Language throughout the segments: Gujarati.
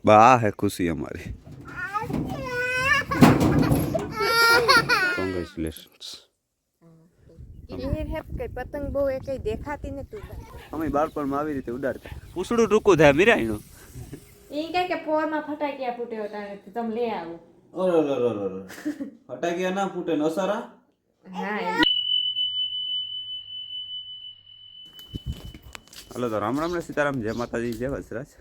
बा है खुशी हमारी કોંગ્રેચ્યુલેશન્સ એ હે કે પતંગ બહુ એ કઈ દેખાતી નથી અમે બાળપણમાં આવી રીતે ઉડાડતા પૂછડું ટૂંકું થાય મીરાયનું એ કહે કે પોરમાં ફટાકિયા ફૂટે હતા તમે લઈ આવો ઓર ફટાકિયા ના ફૂટે નસારા હા હાલો તો રામ રામ ને સીતારામ જય માતાજી જય વસરાજ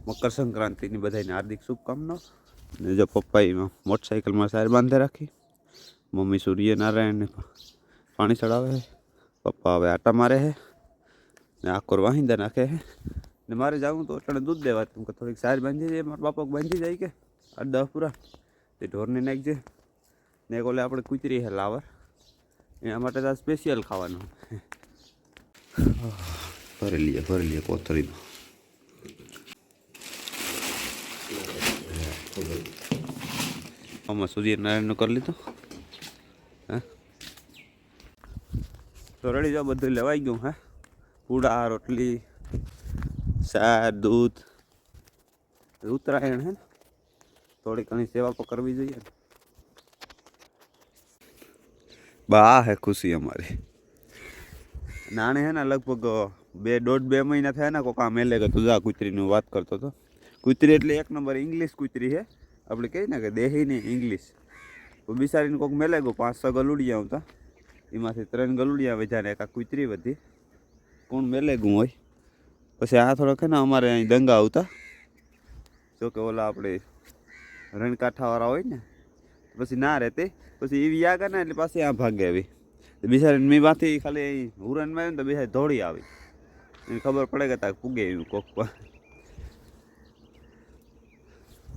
મકર સંક્રાંતિની બધાને હાર્દિક શુભકામનાઓ ને જો પપ્પાએ મોટરસાઇકલમાં સાર બાંધે રાખી મમ્મી સૂર્યનારાયણને પાણી ચડાવે છે પપ્પા હવે આટા મારે છે ને આકોર વાહિંદા નાખે છે ને મારે જાવું તો એટલે દૂધ દેવા કે થોડીક સાર બાંધી જાય મારા બાપા બાંધી જાય કે 8-10 પૂરા તે ઢોરને નાખજે ને એક ઓલે આપણે કૂતરી છે લાવર એના માટે તો સ્પેશિયલ ખાવાનું ભરી લઈએ કોથળીમાં આમાં સૂર્યનારાયણનું કરી લીધું હા તો રેડી જાઓ બધું લેવાઈ ગયું હા પૂડા રોટલી શાક દૂધ ઉત્તરાયણ હે ને થોડી ઘણી સેવા તો કરવી જોઈએ બા હે ખુશી અમારી નાણે હે ને લગભગ 1.5-2 મહિના થયા ને કોક આ મેલે કે તુજા કૂતરીનું વાત કરતો હતો કૂતરી એટલે એક નંબર ઇંગ્લિશ કૂતરી છે આપણે કહીએ ને કે દેહી નહીં ઇંગ્લિશ બિસારીને કોઈક મેલે ગયો 5-6 ગલુડિયા હતા એમાંથી 3 ગલુડિયા વધ્યા ને એક આ કૂતરી વધી કોણ મેલે ગયું હોય પછી આ થોડોક છે ને અમારે અહીં દંગા આવતા જોકે ઓલા આપણે રણકાંઠાવાળા હોય ને પછી ના રહેતી પછી એવી આગળ ને એટલે પાછી આ ભાગે આવી બિસારીને મેં માંથી ખાલી હુરનમાં આવ્યું ને તો બિસારી દોડી આવી એને ખબર પડે કે તાક પૂગે એવું કોક પર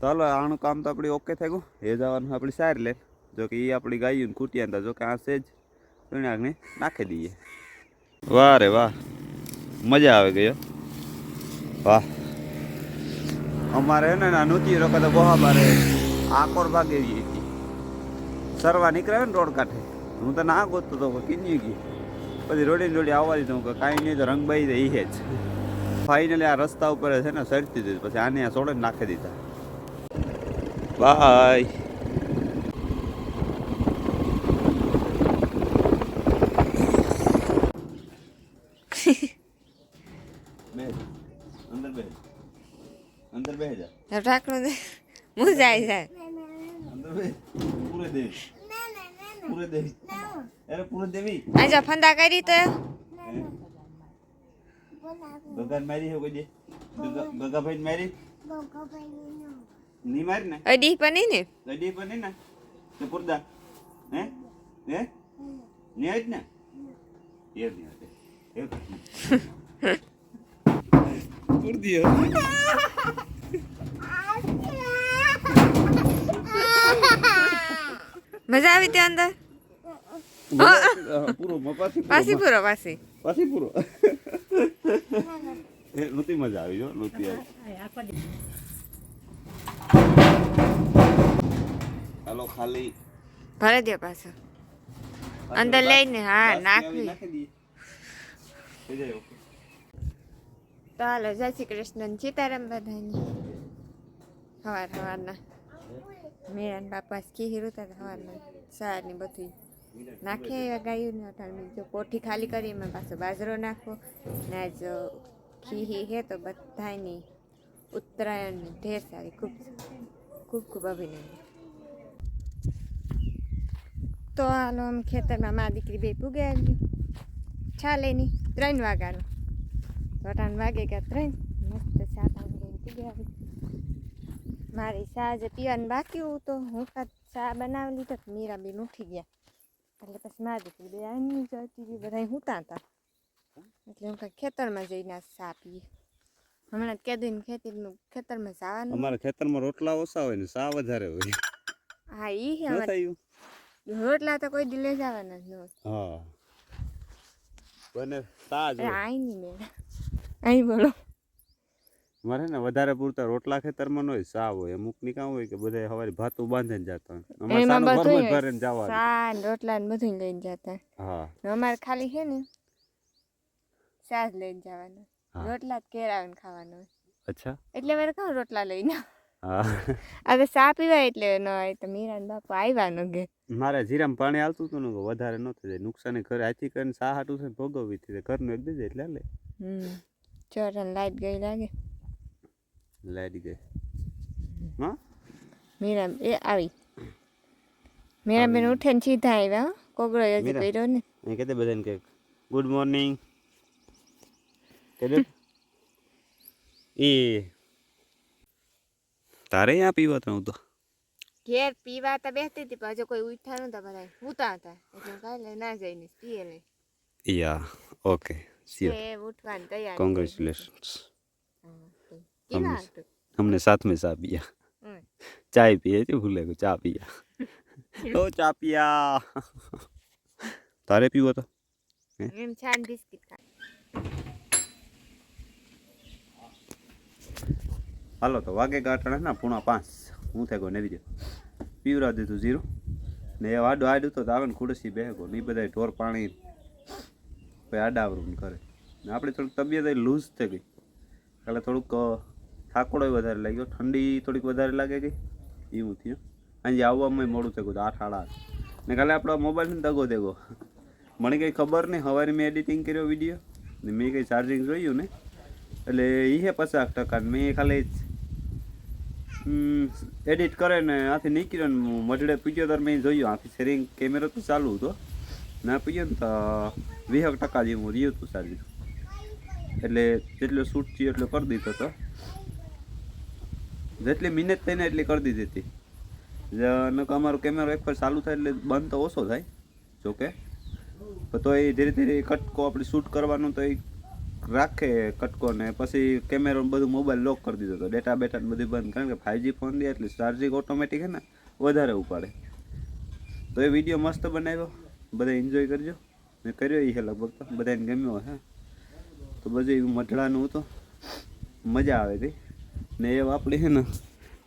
ચાલો આનું કામ તો આપણી ઓકે થઈ ગયું એ જવાનું આપણી સાર લે જો કે એ આપણી ગાયું ખૂટ્યા હતા જો કે આ સેજ પીણાકને નાખી દઈએ વાહ રે વાહ મજા આવે ગયો વાહ અમારે ને નૂતી રોકા તો બહા બારે આકોર ભાગ એવી હતી સરવા નીકળે ને રોડ કાંઠે હું તો ના ગોતતો તો કિન્યું ગઈ પછી રોડી આવવા દીધું કે કાંઈ નહીં તો રંગબાઈ તો એ જ ફાઇનલી આ રસ્તા ઉપર છે ને સરતી દીધું પછી આને આ સોડે નાખી દીધા બાય અંદર બે જા ઢાકણું દે મુજાઈ જાય અંદર બે પૂરે દે અરે પૂરે દેવી આજા ફંદા કરી તો ગગન મારી હે કોઈ દે ગગાભાઈ મારી ની મારી ને અડી પણ ને અડી પણ ને તે પુરદા હે હે ની આજ ને એ ની આતે પુરદી મજા આવી ત્યાં અંદર પૂરો પાસી પૂરો એ નહોતી મજા આવી જો નહોતી આવી હાલો ખાલી ભરે દે પાછો અંદર લઈને હા નાખી તો હાલો જય શ્રી કૃષ્ણ સીતારામ બધાને સવારના મેરા બાપા ખીરું હતા સવારમાં સાર ને બધું નાખે ગાયું ને અટાણ જો કોઠી ખાલી કરી એમાં પાછો બાજરો નાખો ને આજ ખીહી હે તો બધાની ઉત્તરાયણની ઢેર સારી ખૂબ અભિનંદન તો હાલો આમ ખેતરમાં મા દીકરી બે પૂગે આવ્યું છા લઈને 3 વાગ્યાનું અટાણ વાગે ગયા 3 મસ્ત ચા પાણી લઈને પૂગે આવી મારી ચા જે પીવાનું બાકી હું તો હું ચા બનાવી લીધો મીરા બેન ઉઠી ગયા એટલે પછી મારી દીકરી બે આની જતી બધા હુતા હતા એટલે હું કાંઈ ખેતરમાં જઈને ચા પીએ હમણાં કીધું ખેતરમાં જવાનું અમારા ખેતરમાં રોટલા ઓછા હોય ને ચા વધારે હોય હા ઈ રોટલા તો કોઈ દી લઈ જવાના જ ન હા બને ચા જ આઈ નહીં મેં અહીં બોલો મારે ને વધારે પૂરતા રોટલા ખેતરમાં ન હોય ચા હોય અમુક ની કામ હોય કે બધા સવારે ભાતું બાંધીને જતા હોય એમાં બધું ભરીને જવાનું ચા રોટલા ને બધું લઈને જતા હા અમારે ખાલી છે ને ચા જ લઈને જવાનું રોટલા જ કેળાવીને ખાવાનું અચ્છા એટલે મારે કાં રોટલા લઈને હા આ તો ચા પીવાય એટલે ન હોય તો મીરા બાપુ આવ્યા ન ગે મારે જીરામાં પાણી આવતું હતું ને વધારે ન થઈ જાય નુકસાની ઘરે આથી કરીને સા હાટું છે ભોગવવી હતી ઘરનું એક દીધે એટલે લે ચોરન લાઈટ ગઈ લાગે લાઈટ ગઈ હા મીરા એ આવી મીરા બેન ઉઠે ને સીધા આવ્યા કોગળો હજી કર્યો ને એ કહેતે બધાને કે ગુડ મોર્નિંગ કહેતો એ તારે અહીંયા પીવા તો હું તો ઘેર પીવા તો બેસતી હતી પણ હજુ કોઈ ઉઠા નતા બધા ઉતા હતા એટલે કાલે ના જઈને પીએ લે યા ઓકે સિયોર એ ઉઠવાની તૈયારી કોંગ્રેચ્યુલેશન્સ કેવા હતું हमने साथ में चा पिया चाय पिए थे भूले को चा पिया तो चा पिया तारे पीવો તો એમ છાન બિસ્કિટ ખા હાલો તો વાગે ગાંઠણ ના 4:30 હું થઈ ગયો નેવી દે પીવરા દીધું જીરું ને એ વાડું આડું તો આવે ને ખુડસી બેહગો ને બધા ઢોર પાણી પછી આડાવરું કરે ને આપણે થોડીક તબિયત લૂઝ થઈ ગઈ એટલે થોડુંક થાકોડો વધારે લાગ્યો ઠંડી થોડીક વધારે લાગે ગઈ એવું થયું આજે આવવામાં મોડું થઈ ગયું 8 સાડા 8 ને કાલે આપણો મોબાઈલ દગો દેગો મને કંઈ ખબર નહીં સવારે મેં એડિટિંગ કર્યો વિડીયો ને મેં કંઈ ચાર્જિંગ જોયું ને એટલે એ 50% મેં ખાલી એડિટ કરે ને આથી નીકળ્યો ને મઢડે પૂછ્યો ત્યારે મેં જોયું આથી શેરિંગ કેમેરો તો ચાલુ હતો ના પૂછ્યો ને તો 20% જેવું રહ્યું હતું ચાર્જિંગ એટલે જેટલો શૂટ થયો એટલો કરી દીધો હતો જેટલી મિનિટ થઈને એટલી કરી દીધી હતી અમારો કેમેરો એક વાર ચાલુ થાય એટલે બંધ તો ઓછો થાય જોકે તો એ ધીરે ધીરે કટકો આપણે શૂટ કરવાનું તો એ રાખે કટકો ને પછી કેમેરો બધું મોબાઈલ લોક કરી દીધો હતો ડેટા બેટા બધું બંધ કારણ કે 5G ફોન દે એટલે ચાર્જિંગ ઓટોમેટિક હે ને વધારે ઉપાડે તો એ વિડીયો મસ્ત બનાવ્યો બધા એન્જોય કરજો મેં કર્યો એ લગભગ તો બધાને ગમ્યો હે તો બધું મઢડાનું હતું મજા આવે ગઈ ને એ આપણી છે ને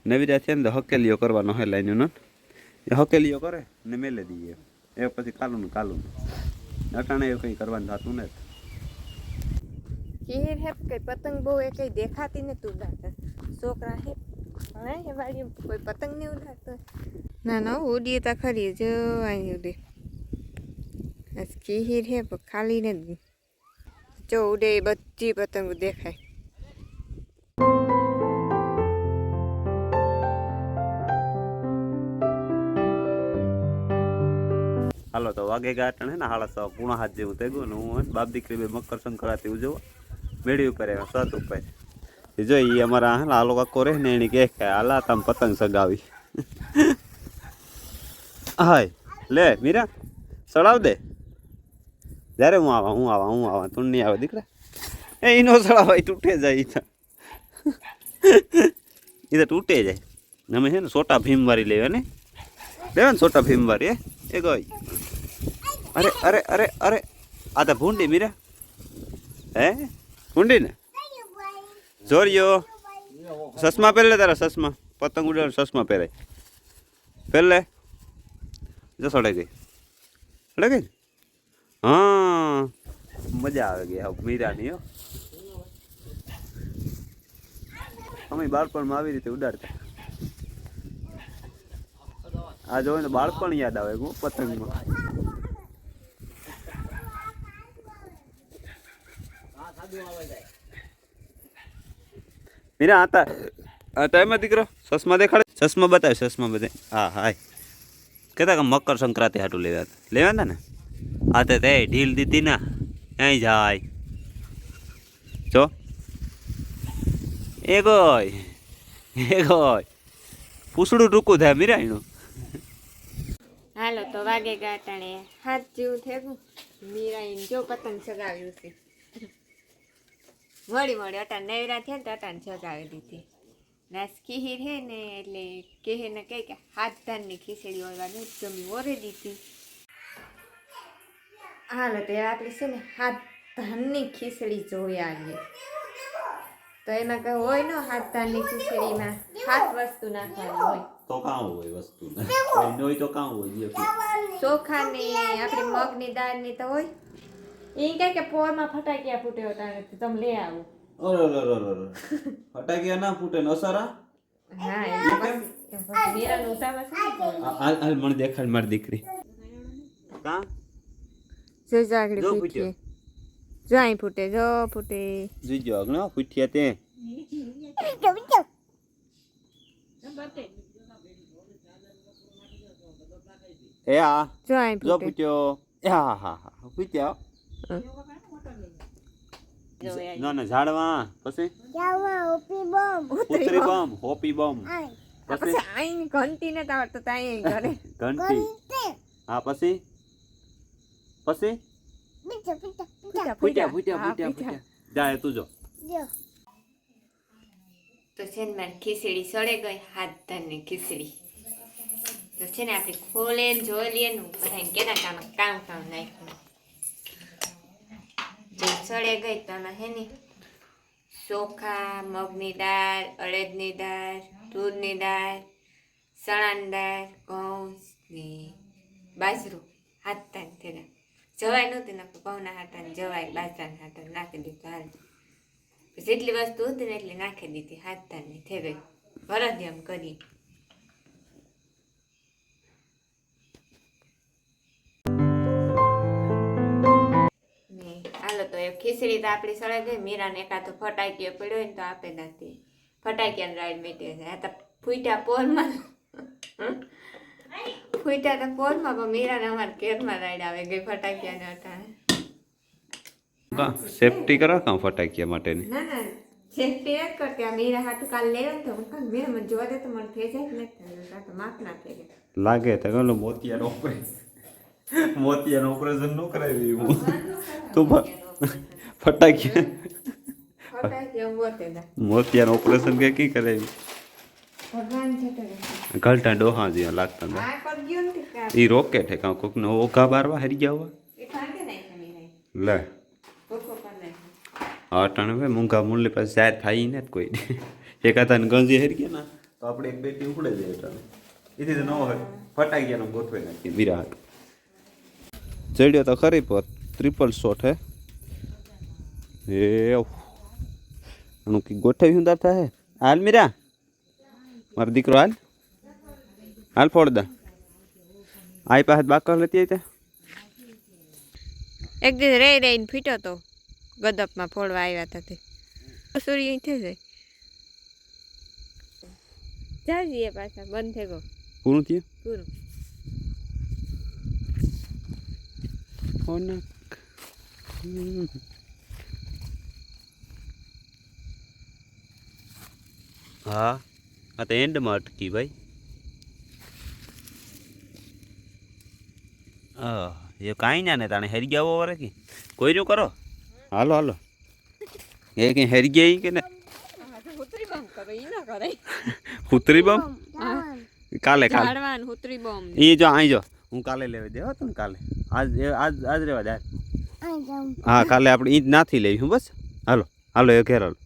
નવીરા છે ને તો હકેલીઓ કરવાનો હે લાઈનનો એ હકેલીઓ કરે ને મેલે દઈએ એ પછી કાલું અટાણે એવું કંઈ કરવાનું થતું નથી કેર હે કઈ પતંગ બહુ એ કઈ દેખાતી ને તું ઉડાડતા છોકરા હે હા એ વાળી કોઈ પતંગ નહીં ઉડાડતો ના ના ઉડીએ તા ખરી જો અહીં ઉડે આજ કેર હે પણ ખાલી ને જો ઉડે એ બધી પતંગો દેખાય હાલો તો વાગે ગાંઠણ હે ને 6:30 જેવું થઈ ગયું ને હું બાપ દીકરી બે મકર સંક્રાંતિ ઉજવવા મેળી ઉપર આવ્યા સત ઉપર એ જો એ અમારા હે આ લોકો કરે ને એની કે હાલા તમે પતંગ સગાવી હાય લે મીરા સડાવ દે જ્યારે હું આવા તું નહીં આવે દીકરા એનો સડાવાય તૂટે જાય એ તો તૂટે જાય અમે છે ને છોટા ભીમ વાળી લેવા ને લેવા ને છોટા ભીમ વાળી એ ગઈ અરે આ તો ભૂંડી મીરા હે ભૂંડી ને જોરિયો ચશ્મા પહેરે તારા ચશ્મા પતંગ ઉડાડ ચશ્મા પહેરાય પહેલે જો સડે ગઈ હા મજા આવે ગઈ હા મીરાની હો અમે બાળપણમાં આવી રીતે ઉડાડતા આ જોઈને બાળપણ યાદ આવે હું પતંગમાં મીરા આતા એમાં દીકરો ચશ્મા દેખાડે ચશ્મા બતાવે ચશ્મા બતાવે હા હાય કહેતા કે મકર સંક્રાંતિ હાટું લેવા હતા ને આ તો તે ઢીલ દીધી ને અહીં જાય જો એ ગોય પૂછડું ટૂંકું થાય મીરા એનું હાલો તો વાગે ગાટાણે હાથ જેવું થયું મીરાઈને જો પતંગ સગાવ્યું છે મળી અટાણ નવરા થયા ને તો અટાણ સગાવી દીધી નાસ ખીર હે ને એટલે કહે ને કહે કે હાથ ધાનની ખીચડી ઓળવાની જમી ઓરે દીધી હાલો તો આપણે છે ને હાથ ધાનની ખીચડી જોઈ આવીએ તો એમાં કઈ હોય ને હાથ ધાનની ખીચડીમાં 7 વસ્તુ નાખવાની હોય તો કાં હોય વસ્તુ હોય તો કાં હોય ચોખાની આપણી મગની દાળની તો હોય એ કહે કે પોરમાં ફટાકિયા ફૂટ્યો તારે તમે લઈ આવો ફટાકિયા ના ફૂટે ને અસારા હા એ મીરાનું ઉતાવળ છે ને. હાલ મને દેખાડ મારી દીકરી કા જો જાગડી જો ફૂટીએ જો અહીં ફૂટે જો ફૂટે જોઈજો આગળ ફૂટ્યા તે એ આ જો અહીં જો ફૂટે ફૂટ્યો એ હા હા હા ફૂટ્યા ના ના ઝાડવા પછી ઉતરી બમ હોપી બમ પછી અહીં ઘંટી ને આવડતો તો અહીં ઘરે ઘંટી હા પછી પછી ફૂટ્યા ફૂટ્યા ફૂટ્યા ફૂટ્યા જાય તું જો તો છે ને મારી ખીચડી સળે ગઈ હાથ ધરની ખીચડી તો છે ને આપણે ખોલે જોઈ લઈએ ને બધા કેના કામ નાખ્યું જે સળે ગઈ તો આમાં હે ને ચોખા મગની દાળ અડદની દાળ તુરની દાળ ચણાની દાળ ઘઉં ને બાજરો હાથ તાન થયેલા જવાય નહોતી નાખું ઘઉંના હાટા ને જવાય બાજરાના હાટા નાખી દીધું હાલ જેટલી વસ્તુ હતી ને એટલી નાખી દીધી હાથ તારની થઈ ગઈ ભરત એમ કરી હાલો તો એ ખીચડી તો આપણી સળે ગઈ મીરાને એકાદો ફટાકીઓ પડ્યો હોય ને તો આપે નથી ફટાકીયાની રાઈડ મીટે છે આ તો ફૂટ્યા પોરમાં ફૂટ્યા તો પોરમાં પણ મીરાને અમારે ઘેરમાં રાઈડ આવે ગઈ ફટાકીયાને અટાણે સેફટી કરો કાં ફટાકિયા માટેની ના ના સેફટી નથી કરતી આ મીરા હાટું કાલ લેવા ને તો હું કાલ મીરા મને જોવા દે તો મને થઈ જાય ને તો માફ ના થઈ જાય લાગે તો ગયો મોતિયાનો ઓપરેશન ન કરાવી હું તું ફટાકિયા ફટાકીયા બોતે દા મોતિયાનો ઓપરેશન કે કી કરાવી ભગવાન છે તો ઘલટા ડોહા જેવા લાગતા હતા આ કર ગયો ને કે ઈ રોકેટ હે કાં કોકનો ઓઘા બારવા હરી ગયા એ ફાટે નહીં કે મીરા લે કોકો પર નહીં અટાણે ભાઈ મૂંઘા મૂળની પાસે જાહેર થાય ને કોઈ એક હતા ગંજી હરી ગયા ને તો આપણે એક બેટી ઉપડે જાય અટાણે એથી તો ન હોય ફટાકિયાનો ગોઠવાઈ નાખીએ વિરાટ ચડ્યો તો ખરી પર ટ્રિપલ શોટ હે એ આનું કી ગોઠવી હું દાતા હે હાલ મીરા મારો દીકરો હાલ હાલ ફોડ દા આઈ પાસે બાકર લેતી આવી એક દિવસ રહી રહીને ફીટો તો ગદપમાં ફોડવા આવ્યા હતા તે સૂર્ય અહીં થઈ જાય જાજીએ પાછા બંધ થઈ ગયો પૂરું થયું પૂરું હા આ તો એન્ડમાં અટકી ભાઈ એ કાંઈ ના ને તાણે હેરી ગયા વરે કે કોઈનું કરો હાલો હાલો એ કઈ હેરી ગયા કે ને હુતરી બમ કરો ઈ ના કરે હુતરી બમ કાલે કાલે ઝાડવાન હુતરી બમ એ જો અહીં જો હું કાલે લેવા દે હો તને કાલે આજ રેવા દે હા કાલે આપણે ઈજ નાથી લઈ હું બસ હાલો હાલો એ ઘેર હાલો